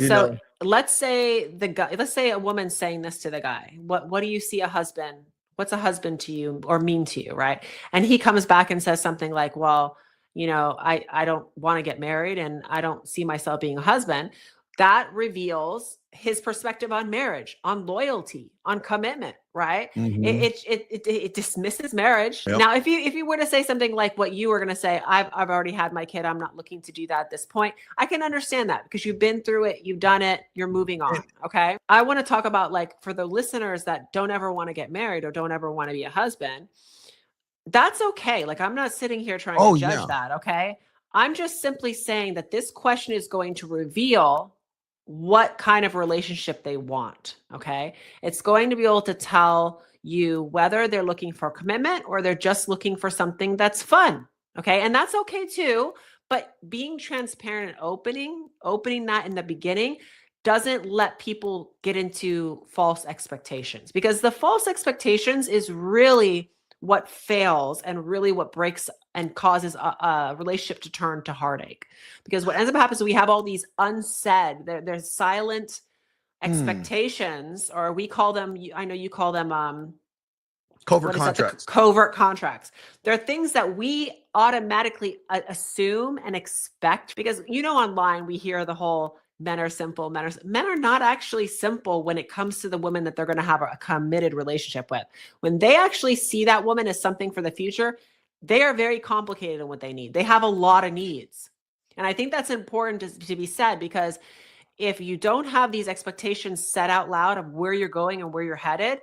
So let's say a woman's saying this to the guy. What do you see a husband? What's a husband to you or mean to you? Right. And he comes back and says something like, "Well, I don't want to get married and I don't see myself being a husband." That reveals his perspective on marriage, on loyalty, on commitment, right? Mhm. It dismisses marriage. Yep. Now, if you were to say something like what you were going to say, I've already had my kid, I'm not looking to do that at this point, I can understand that because you've been through it, you've done it, you're moving on. Okay. I want to talk about, like, for the listeners that don't ever want to get married or don't ever want to be a husband, that's okay. Like, I'm not sitting here trying to judge that. Okay. I'm just simply saying that this question is going to reveal what kind of relationship they want. Okay. It's going to be able to tell you whether they're looking for commitment or they're just looking for something that's fun. Okay. And that's okay too. But being transparent and opening that in the beginning doesn't let people get into false expectations, because the false expectations is really what fails and really what breaks and causes a relationship to turn to heartache. Because what ends up happening is we have all these unsaid, there's silent expectations, or we call them, I know you call them covert contracts. Covert contracts. There are things that we automatically assume and expect, because, you know, online we hear the whole men are simple. Men are not actually simple when it comes to the woman that they're going to have a committed relationship with. When they actually see that woman as something for the future, they are very complicated in what they need. They have a lot of needs. And I think that's important to be said, because if you don't have these expectations set out loud of where you're going and where you're headed,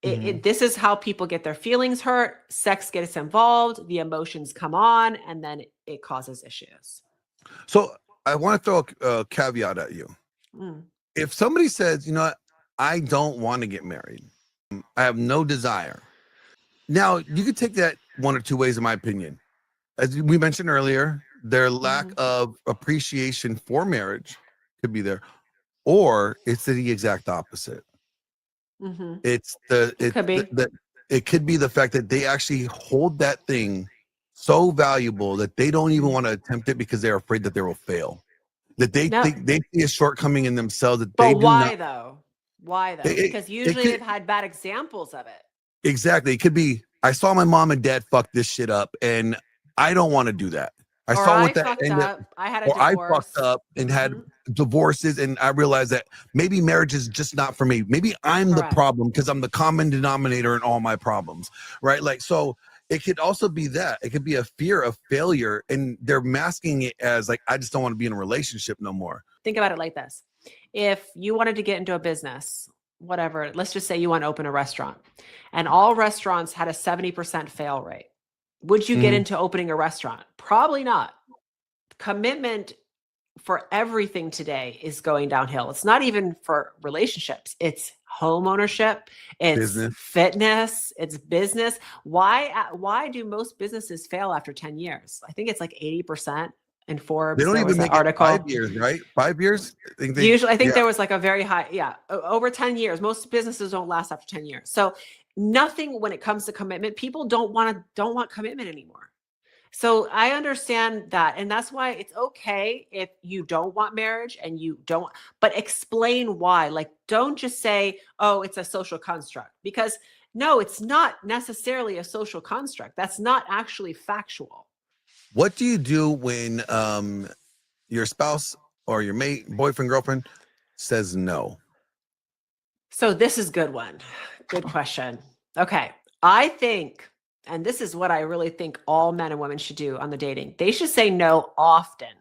this is how people get their feelings hurt. Sex gets involved, the emotions come on, and then it causes issues. So I want to throw a caveat at you. If somebody says, you know what, I don't want to get married, I have no desire. Now, you could take that one or two ways, in my opinion. As we mentioned earlier, their lack of appreciation for marriage could be there, or it's the exact opposite. It could be the fact that they actually hold that thing so valuable that they don't even want to attempt it because they're afraid that they will fail. That they think they see a shortcoming in themselves. That but they why though? Why though? Because usually they've had bad examples of it. Exactly. It could be, I saw my mom and dad fuck this shit up, and I don't want to do that. I saw what that ended up. I had a divorce. I fucked up and had divorces, and I realized that maybe marriage is just not for me. Maybe I'm the problem because I'm the common denominator in all my problems, right? Like, so it could also be that. It could be a fear of failure, and they're masking it as like, I just don't want to be in a relationship no more. Think about it like this. If you wanted to get into a business, whatever, let's just say you want to open a restaurant, and all restaurants had a 70% fail rate. Would you get into opening a restaurant? Probably not. Commitment for everything today is going downhill. It's not even for relationships. It's home ownership. It's fitness. It's business. Why do most businesses fail after 10 years? I think it's like 80%. In Forbes, they don't even make article. 5 years, right? 5 years. I think there was like a very high, over 10 years. Most businesses don't last after 10 years. So nothing when it comes to commitment. People don't want commitment anymore. So I understand that, and that's why it's okay if you don't want marriage and you don't. But explain why. Like, don't just say, "Oh, it's a social construct," because no, it's not necessarily a social construct. That's not actually factual. What do you do when your spouse or your mate, boyfriend, girlfriend says no? So this is a good one. Good question. Okay. I think, and this is what I really think all men and women should do on the dating. They should say no often.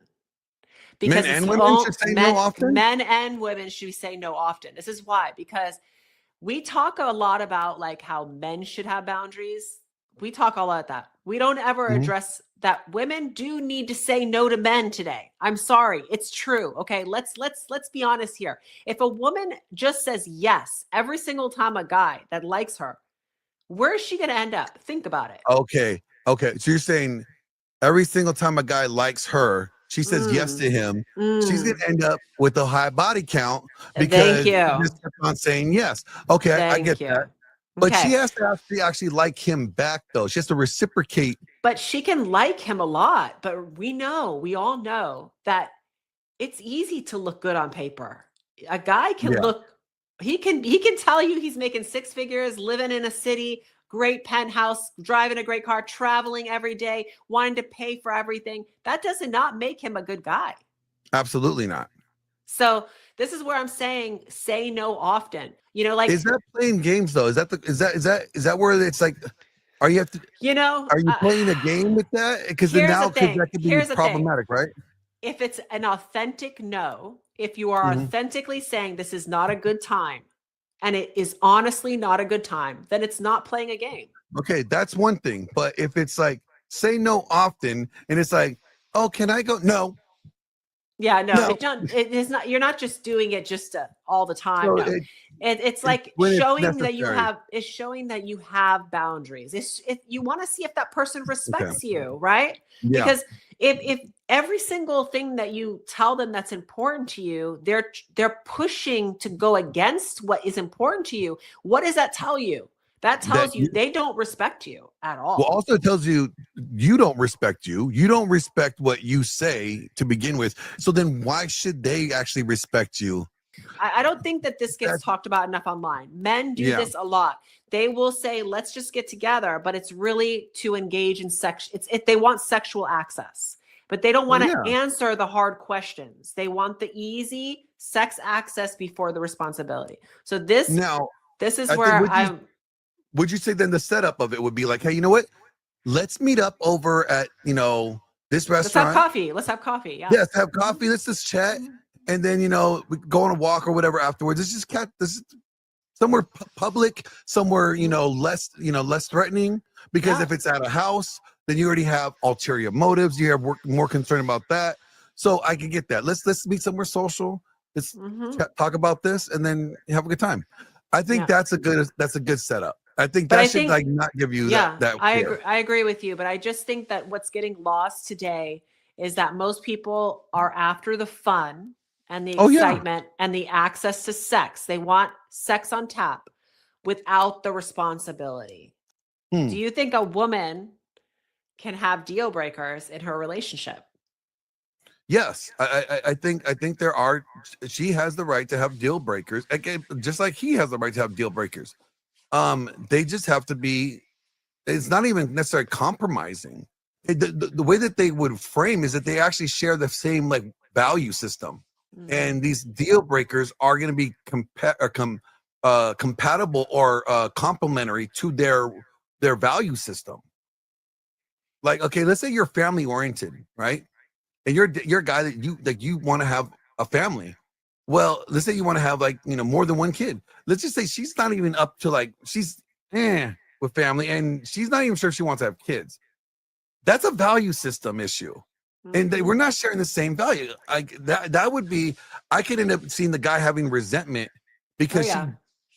Because men and women should say no often? Men and women should say no often. This is why, because we talk a lot about like how men should have boundaries. We talk a lot about that. We don't ever address that women do need to say no to men today. I'm sorry. It's true. Okay. Let's be honest here. If a woman just says yes every single time a guy that likes her, where is she going to end up? Think about it. Okay. So you're saying every single time a guy likes her, she says yes to him, she's going to end up with a high body count because she just kept on saying yes. Okay. I get that. But she has to actually like him back, though. She has to reciprocate. But she can like him a lot. But we all know that it's easy to look good on paper. A guy can look, he can tell you he's making 6 figures, living in a city, great penthouse, driving a great car, traveling every day, wanting to pay for everything. That does not make him a good guy. Absolutely not. So This is where I'm saying say no often. You know, like, is that playing games though? Is that where it's like, are you playing a game with that? Because then here's now the thing. that could be Here's the thing. problematic, right? If it's an authentic no, if you are authentically saying this is not a good time, and it is honestly not a good time, then it's not playing a game. Okay, that's one thing. But if it's like say no often, and it's like, oh, can I go? No. Yeah, No. it is not. You're not just doing it just all the time. So No. It's like when it's showing that you necessary. have. It's showing that you have boundaries. You want to see if that person respects you, right? Yeah. Because if every single thing that you tell them that's important to you, they're pushing to go against what is important to you. What does that tell you? That tells you they don't respect you at all. Well, also it tells you you don't respect you. You don't respect what you say to begin with. So then why should they actually respect you? I don't think that this gets talked about enough online. Men do this a lot. They will say, let's just get together, but it's really to engage in sex. They want sexual access, but they don't want to answer the hard questions. They want the easy sex access before the responsibility. So this is where I'm. Would you say then the setup of it would be like, hey, you know what? Let's meet up over at, this restaurant. Let's have coffee. Yeah. Yes, have coffee. Let's just chat. And then, we go on a walk or whatever afterwards. It's just this is somewhere public, somewhere, less threatening. Because if it's at a house, then you already have ulterior motives. You have more concern about that. So I can get that. Let's meet somewhere social. Let's talk about this and then have a good time. I think that's a good setup. I think that should not give you that. I agree with you, but I just think that what's getting lost today is that most people are after the fun and the excitement and the access to sex. They want sex on tap without the responsibility. Do you think a woman can have deal breakers in her relationship? Yes, I think there are. She has the right to have deal breakers, again, just like he has the right to have deal breakers. They just have to be. It's not even necessarily compromising. The way that they would frame is that they actually share the same value system, and these deal breakers are going to be compatible or complementary to their value system. Like, okay, let's say you're family oriented, right? And you're a guy that you want to have a family. Well, let's say you want to have more than one kid. Let's just say she's not even up to she's with family, and she's not even sure she wants to have kids. That's a value system issue, and we're not sharing the same value. That would be. I could end up seeing the guy having resentment because she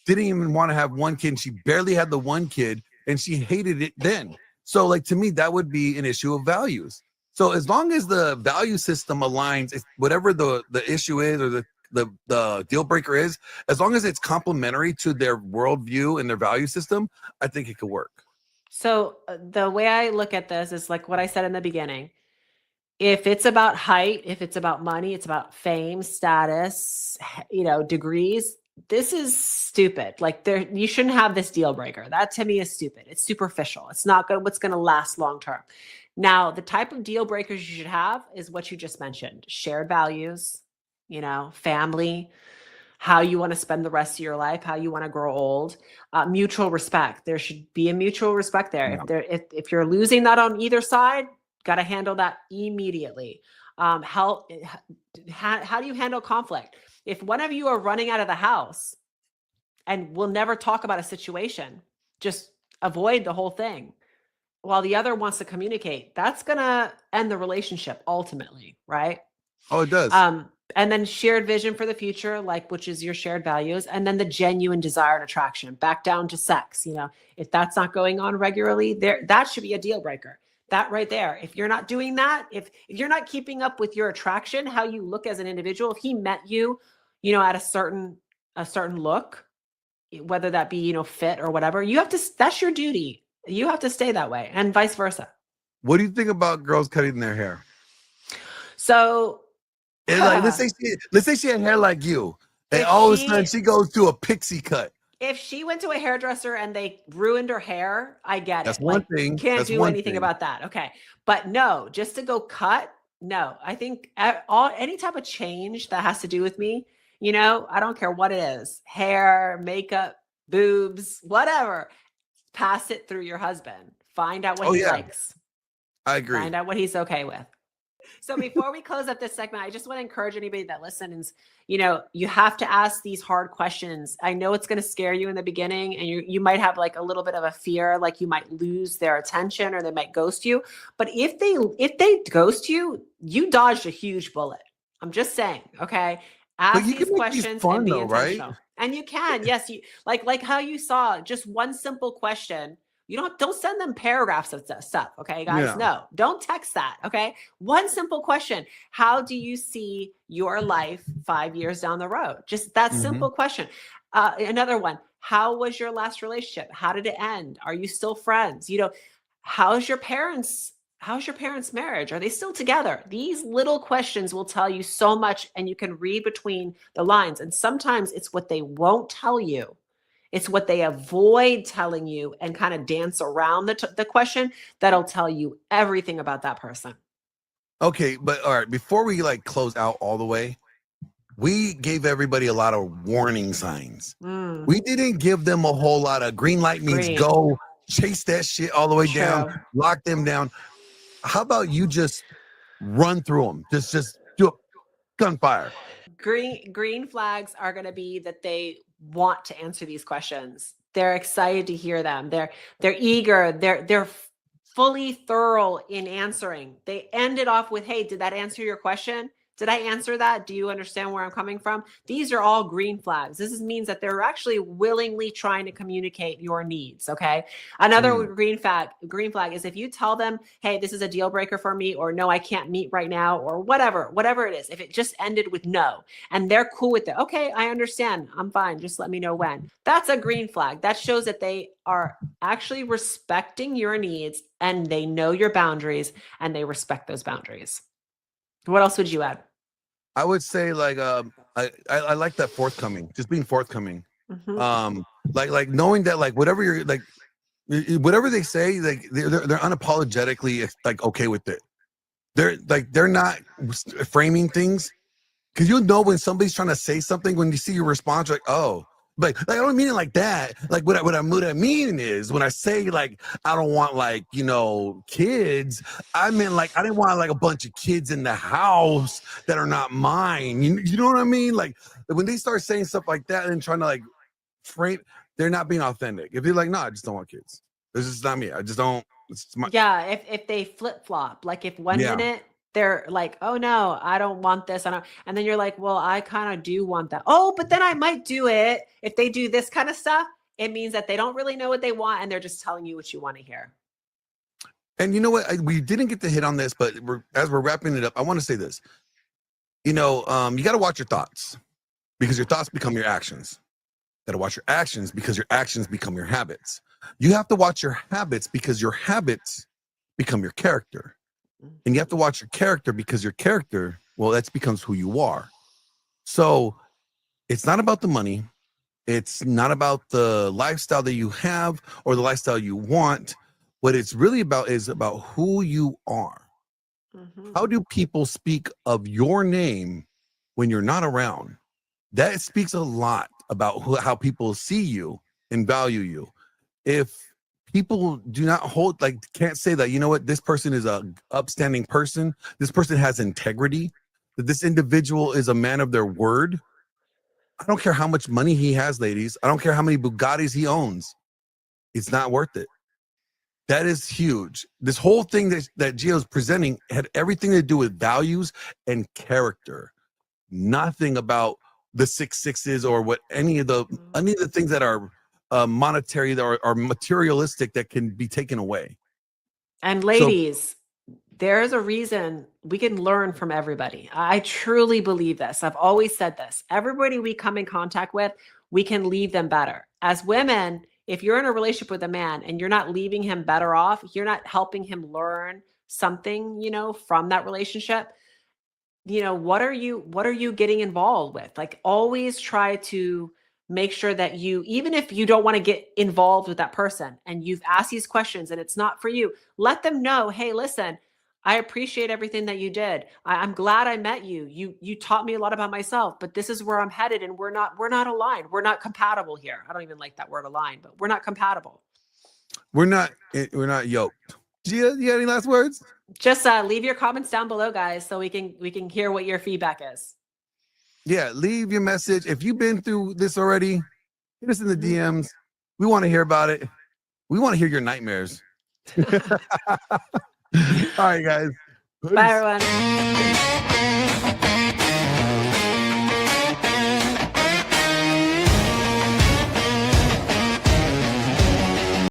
didn't even want to have one kid. And she barely had the one kid, and she hated it then. So, to me, that would be an issue of values. So as long as the value system aligns, whatever the issue is or the deal breaker is, as long as it's complementary to their worldview and their value system, I think it could work. So the way I look at this is like what I said in the beginning. If it's about height, if it's about money, it's about fame, status, degrees, this is stupid. You shouldn't have this deal breaker. That to me is stupid. It's superficial. It's not what's going to last long term. Now, the type of deal breakers you should have is what you just mentioned: shared values, family, how you want to spend the rest of your life, how you want to grow old, mutual respect. There should be a mutual respect there. Yeah. If you're losing that on either side, got to handle that immediately. How do you handle conflict? If one of you are running out of the house and will never talk about a situation, just avoid the whole thing, while the other wants to communicate, that's going to end the relationship ultimately, right? Oh, it does. And then shared vision for the future, which is your shared values. And then the genuine desire and attraction, back down to sex. If that's not going on regularly, that should be a deal breaker. That right there. If you're not doing that, if you're not keeping up with your attraction, how you look as an individual, if he met you, at a certain look, whether that be, fit or whatever, that's your duty. You have to stay that way, and vice versa. What do you think about girls cutting their hair? So, let's say she had hair like you, and all of a sudden she goes to a pixie cut. If she went to a hairdresser and they ruined her hair, I get That's it. One thing. Can't do anything about that. Okay, but no, just to go cut. No, I think any type of change that has to do with me You know, I don't care what it is, hair, makeup, boobs, whatever. Pass it through your husband. Find out what Oh he yeah, likes. I agree. Find out what he's okay with. So before we close up this segment, I just want to encourage anybody that listens, you know, you have to ask these hard questions. I know it's going to scare you in the beginning, and you might have like a little bit of a fear, like you might lose their attention or they might ghost you. But if they ghost you, you dodged a huge bullet. I'm just saying, okay? Ask these questions fun, and be though, intentional. right? And you can, yes, you like how you saw just one simple question. You don't send them paragraphs of stuff, okay, guys? Yeah. No, don't text that, okay? One simple question. How do you see your life 5 years down the road? Just that simple question. Another one. How was your last relationship? How did it end? Are you still friends? You know, how's your parents' marriage? Are they still together? These little questions will tell you so much, and you can read between the lines. And sometimes it's what they won't tell you. It's what they avoid telling you and kind of dance around the question that'll tell you everything about that person. Okay, but all right, before we like close out all the way, we gave everybody a lot of warning signs. We didn't give them a whole lot of green light means Green. go, chase that shit all the way True. down, lock them down. How about you just run through them? Just do a gunfire. Green flags are going to be that they want to answer these questions. They're excited to hear them. They're eager. They're fully thorough in answering. They end it off with, "Hey, did that answer your question? Did I answer that? Do you understand where I'm coming from?" These are all green flags. This means that they're actually willingly trying to communicate your needs. Okay. Another green flag is if you tell them, "Hey, this is a deal breaker for me," or "No, I can't meet right now," or whatever it is. If it just ended with no and they're cool with it. "Okay, I understand. I'm fine. Just let me know when." That's a green flag. That shows that they are actually respecting your needs and they know your boundaries and they respect those boundaries. What else would you add? I would say like I like that forthcoming, just being forthcoming. Like knowing that like whatever you're like whatever they say, like they're unapologetically like okay with it. They're not framing things, because you'll know when somebody's trying to say something when you see your response, like, oh, like I don't mean it like that. Like what I mean is when I say like I don't want like, you know, kids, I meant like I didn't want like a bunch of kids in the house that are not mine. You know what I mean? Like when they start saying stuff like that and trying to like frame, they're not being authentic. If they're like, no, I just don't want kids. This is not me. I just don't. Yeah, if they flip flop, like if one minute they're like, "Oh no, I don't want this," and then you're like, "Well, I kind of do want that." "Oh, but then I might do it." If they do this kind of stuff, it means that they don't really know what they want and they're just telling you what you want to hear. And you know what? We didn't get to hit on this, but as we're wrapping it up, I want to say this. You know, you got to watch your thoughts, because your thoughts become your actions. You got to watch your actions because your actions become your habits. You have to watch your habits because your habits become your character. And you have to watch your character because your character, well, that becomes who you are. So it's not about the money. It's not about the lifestyle that you have or the lifestyle you want. What it's really about is about who you are. How do people speak of your name when you're not around? That speaks a lot about how people see you and value you. If people do not hold, like, can't say that, you know what, this person is a upstanding person, this person has integrity, that this individual is a man of their word, I don't care how much money he has, ladies. I don't care how many Bugattis he owns. It's not worth it. That is huge. This whole thing that Gio's presenting had everything to do with values and character. Nothing about the 6 or what any of the things that are monetary that are materialistic that can be taken away. And ladies, there's a reason we can learn from everybody. I truly believe this. I've always said this. Everybody we come in contact with, we can leave them better. As women, if you're in a relationship with a man and you're not leaving him better off, you're not helping him learn something, you know, from that relationship, you know, what are you getting involved with? Like, always try to make sure that you, even if you don't want to get involved with that person and you've asked these questions and it's not for you, let them know, "Hey, listen, I appreciate everything that you did. I'm glad I met you. You taught me a lot about myself, but this is where I'm headed, and we're not aligned. We're not compatible here. I don't even like that word aligned, but we're not compatible. We're not yoked. Gia, you got any last words? Just leave your comments down below, guys, so we can hear what your feedback is. Yeah, leave your message. If you've been through this already, hit us in the DMs. We want to hear about it. We want to hear your nightmares. All right, guys. Bye, everyone.